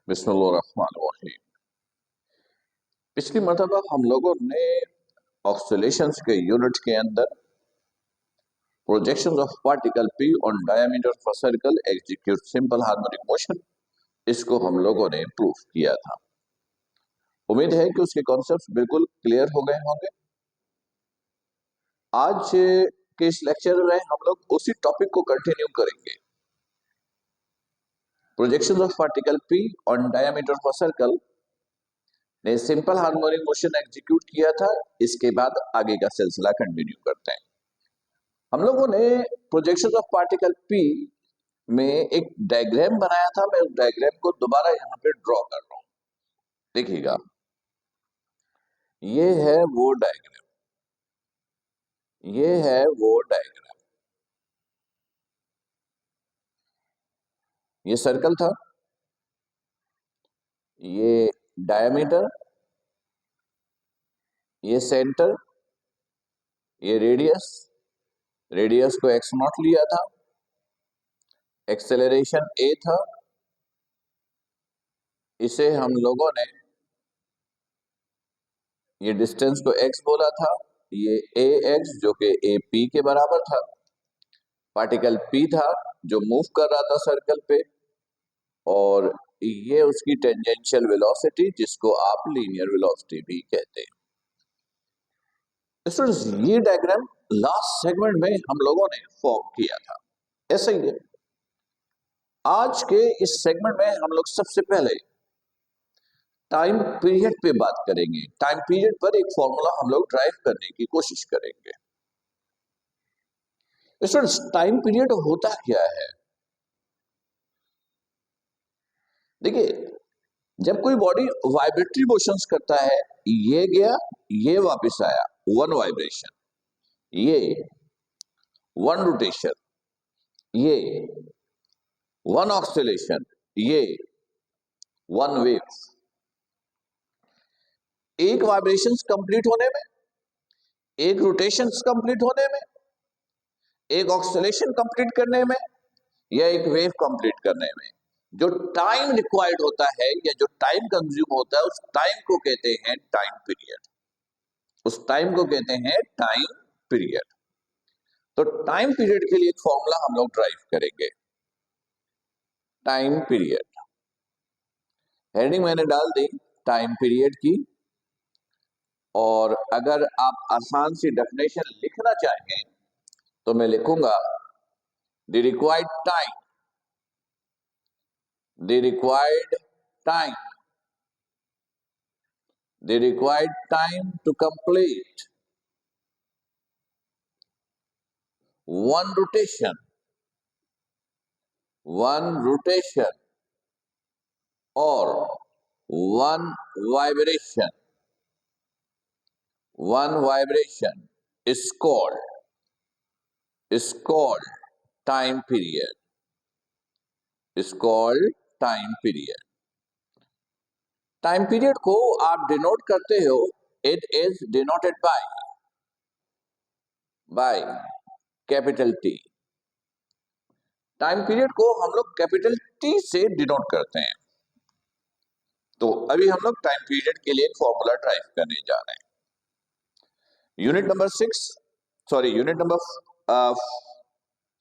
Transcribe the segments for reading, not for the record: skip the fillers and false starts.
बिस्मिल्लाहिर्रहमानिर्रहीम। पिछली मर्तबा हम लोगों ने ऑक्सीलेशंस के यूनिट के अंदर projections of particle P on diameter of a circle execute simple harmonic motion, इसको हम लोगों ने प्रूफ किया था। उम्मीद है कि उसके कॉन्सेप्ट्स बिल्कुल क्लियर हो गए होंगे। आज के इस लेक्चर में हम लोग उसी टॉपिक को कंटिन्यू करेंगे। Projections of particle P on diameter of a circle ने सिंपल हार्मोनिक मोशन एग्जीक्यूट किया था। इसके बाद आगे का सिलसिला कंटिन्यू करते हैं। हम लोगों ने प्रोजेक्शन ऑफ पार्टिकल पी में एक डायग्राम बनाया था। मैं उस डायग्राम को दोबारा यहां पे ड्रॉ कर रहा हूं, देखिएगा। ये है वो डायग्राम, ये है वो डायग्राम। ये सर्कल था, ये डायमीटर, ये सेंटर, ये रेडियस। रेडियस को x नॉट लिया था, एक्सेलरेशन a था। इसे हम लोगों ने ये डिस्टेंस को x बोला था, ये ax जो कि AP के बराबर था। पार्टिकल p था जो मूव कर रहा था सर्कल पे, और ये उसकी टेंजेंशियल वेलोसिटी जिसको आप लीनियर वेलोसिटी भी कहते हैं। स्टूडेंट्स, ये डायग्राम लास्ट सेगमेंट में हम लोगों ने फॉर्म किया था। ऐसे ही है, आज के इस सेगमेंट में हम लोग सबसे पहले टाइम पीरियड पे बात करेंगे। टाइम पीरियड पर एक फॉर्मूला हम लोग ड्राइव करने की कोशिश करेंगे। स्टूडेंट्स, टाइम पीरियड होता क्या है? देखिए, जब कोई बॉडी वाइब्रेटरी मोशंस करता है, ये गया, ये वापस आया, वन वाइब्रेशन। ये वन रोटेशन, ये वन ऑक्सीलेशन, ये वन वेव। एक वाइब्रेशंस कंप्लीट होने में, एक रोटेशंस कंप्लीट होने में, एक ऑक्सीलेशन कंप्लीट करने में, या एक वेव कंप्लीट करने में जो टाइम रिक्वायर्ड होता है या जो टाइम कंज्यूम होता है, उस टाइम को कहते हैं टाइम पीरियड। उस टाइम को कहते हैं टाइम पीरियड। तो टाइम पीरियड के लिए एक फॉर्मूला हम लोग ड्राइव करेंगे। टाइम पीरियड, हेडिंग मैंने डाल दी टाइम पीरियड की। और अगर आप आसान सी डेफिनेशन लिखना चाहें तो मैं लिखूंगा the required time, the required time, the required time to complete one rotation or one vibration is called time period, is called time period. Time period को आप डिनोट करते हो, it is denoted by capital T. Time period को हम लोग capital T से denote करते हैं। तो अभी हम लोग टाइम पीरियड के लिए एक फॉर्मूला ड्राइव करने जा रहे हैं। यूनिट नंबर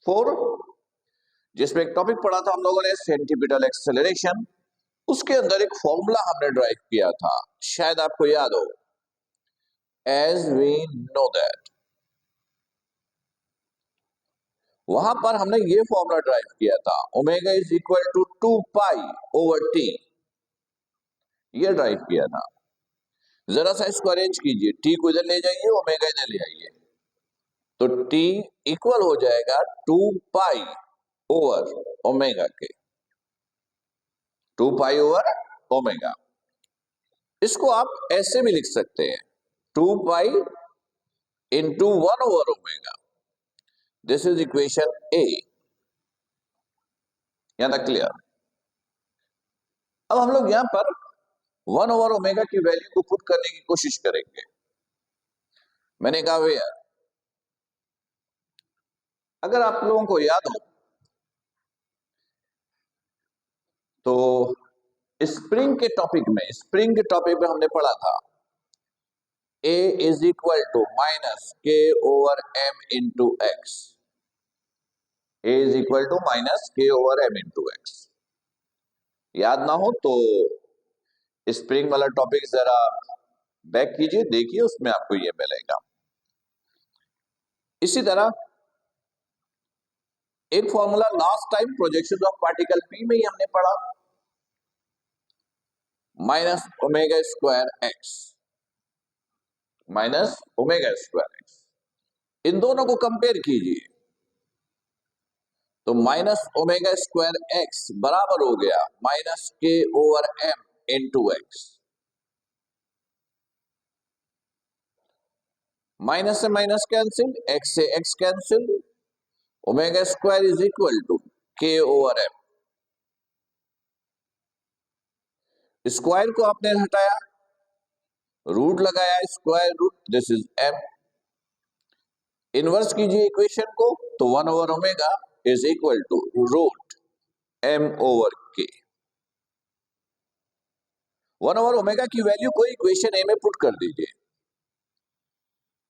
4, जिसमें एक टॉपिक पढ़ा था हम लोगों ने सेंटीपिटल एक्सेलरेशन, उसके अंदर एक फॉर्मूला हमने ड्राइव किया था, शायद आपको याद हो। एज वी नो दैट, वहां पर हमने ये फॉर्मूला ड्राइव किया था, omega is equal to 2 pi over T. ये ड्राइव किया था। जरा सा इसको अरेंज कीजिए, टी को इधर ले जाइए, ओमेगा इधर ले आइए, तो टी इक्वल हो जाएगा 2 पाई ओवर ओमेगा के, 2 पाई ओवर ओमेगा। इसको आप ऐसे भी लिख सकते हैं, 2 pi into 1 over omega. This is equation A. यहां तक क्लियर? अब हम लोग यहां पर 1 ओवर ओमेगा की वैल्यू को पुट करने की कोशिश करेंगे। मैंने कहा वेयर, अगर आप लोगों को याद हो तो स्प्रिंग के टॉपिक में, स्प्रिंग के टॉपिक में हमने पढ़ा था A is equal to minus के over M into X. A is equal to minus के ओवर एम इंटू एक्स। याद ना हो तो स्प्रिंग वाला टॉपिक जरा बैक कीजिए, देखिए, उसमें आपको ये मिलेगा। इसी तरह एक formula last time projection of particle P में ही हमने पढ़ा, minus omega square X, minus omega square X. इन दोनों को कंपेयर कीजिए तो माइनस ओमेगा स्क्वायर एक्स बराबर हो गया माइनस के over M into x. Minus से माइनस कैंसिल, एक्स से x cancel, omega square is equal to k over m. Square को आपने हटाया, रूट लगाया, square root, this is m. Inverse कीजिए इक्वेशन को तो 1 over omega is equal to root m over k. 1 over omega की value को equation A में पुट कर दीजिए,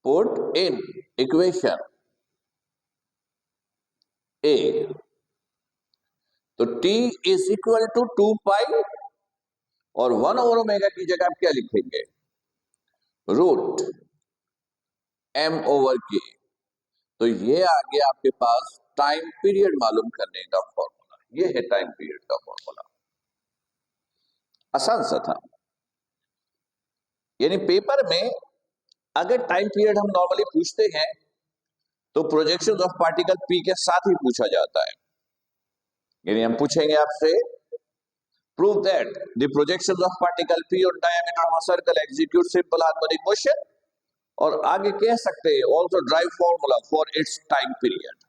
पुट इन इक्वेशन ए। तो t इज इक्वल टू 2 पाई और 1 ओवर ओमेगा की जगह आप क्या लिखेंगे, रूट एम ओवर के। तो ये आ गया आपके पास टाइम पीरियड मालूम करने का फॉर्मूला। ये है टाइम पीरियड का फॉर्मूला, आसान सा था। यानी पेपर में अगर टाइम पीरियड हम नॉर्मली पूछते हैं तो प्रोजेक्शन ऑफ पार्टिकल पी के साथ ही पूछा जाता है। यानी हम पूछेंगे आपसे, prove that the projection of particle P on diameter of a circle execute simple harmonic motion, और आगे कह सकते हैं also drive formula for its time period.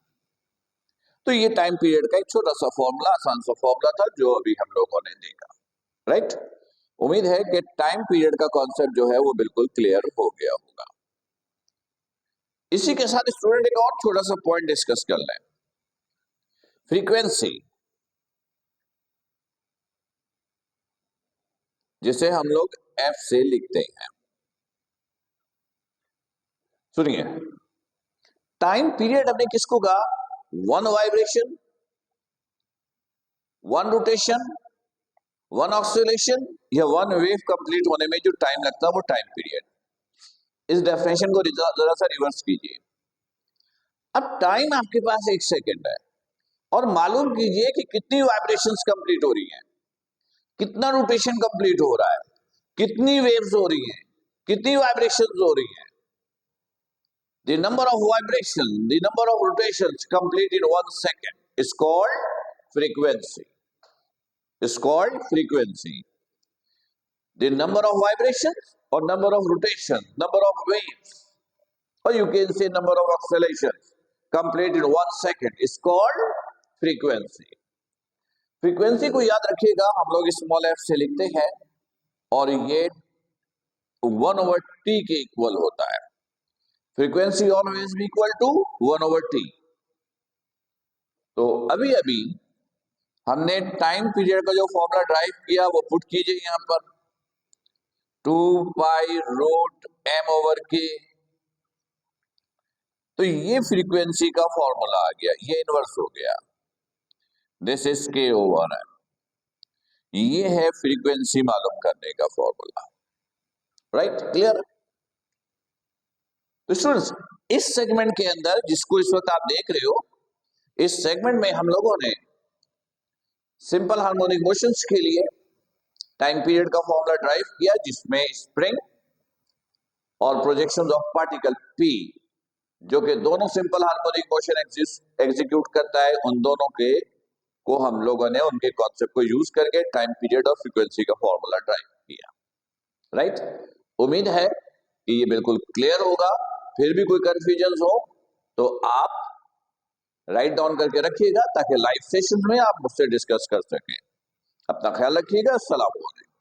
तो ये टाइम पीरियड का एक छोटा सा फॉर्मूला, आसान सा फॉर्मूला था जो अभी हम लोगों ने देखा, राइट। उम्मीद है कि टाइम पीरियड का कॉन्सेप्ट जो है वो बिल्कुल क्लियर हो गया होगा। इसी के साथ स्टूडेंट एक और छोटा सा पॉइंट डिस्कस कर लें, फ्रीक्वेंसी, जिसे हम लोग एफ से लिखते हैं। सुनिए, टाइम पीरियड हमने किसको कहा, 1 वाइब्रेशन, 1 रोटेशन, 1 ऑक्सीलेशन या 1 वेव कंप्लीट होने में जो टाइम लगता है वो टाइम पीरियड। इस डेफिनेशन को जरा सा रिवर्स कीजिए। अब टाइम आपके पास 1 सेकेंड है और मालूम कीजिए कि कितनी वाइब्रेशंस कंप्लीट हो रही हैं, कितना रोटेशन कंप्लीट हो रहा है, कितनी वेव्स हो रही हैं, कितनी वाइब्रेशंस हो रही हैं। The number of vibrations, the number of rotations complete in 1 second is called frequency. Is called frequency. The number of vibrations or number of rotations, number of waves, or you can say number of oscillations complete in 1 second is called frequency. Frequency को याद रखिएगा, हम लोग small f से लिखते हैं और ये 1 over t के इक्वल होता है। Frequency always be equal to 1 over t। तो अभी अभी हमने टाइम पीरियड का जो फॉर्मूला ड्राइव किया वो पुट कीजिए यहां पर, 2 पाई रूट एम ओवर के। तो ये फ्रीक्वेंसी का फॉर्मूला आ गया, ये इनवर्स हो गया, दिस इज के ओवर एम। ये है फ्रीक्वेंसी मालूम करने का फॉर्मूला, राइट, क्लियर। तो स्टूडेंट्स, इस सेगमेंट के अंदर जिसको इस वक्त आप देख रहे हो, इस सेगमेंट में हम लोगों ने सिंपल हार्मोनिक मोशंस के लिए टाइम पीरियड का फॉर्मूला ड्राइव किया, जिसमें स्प्रिंग और प्रोजेक्शंस ऑफ पार्टिकल पी, जो कि दोनों सिंपल हार्मोनिक मोशन एग्जीक्यूट करता है, उन दोनों के को हम लोगों ने उनके कॉन्सेप्ट को यूज करके टाइम पीरियड और फ्रीक्वेंसी का फॉर्मूला ड्राइव किया, राइट। उम्मीद है कि ये बिल्कुल क्लियर होगा। फिर भी कोई कंफ्यूजन हो तो आप राइट डाउन करके रखिएगा ताकि लाइव सेशन में आप मुझसे डिस्कस कर सकें। अपना ख्याल रखिएगा। अस्सलाम वालेकुम।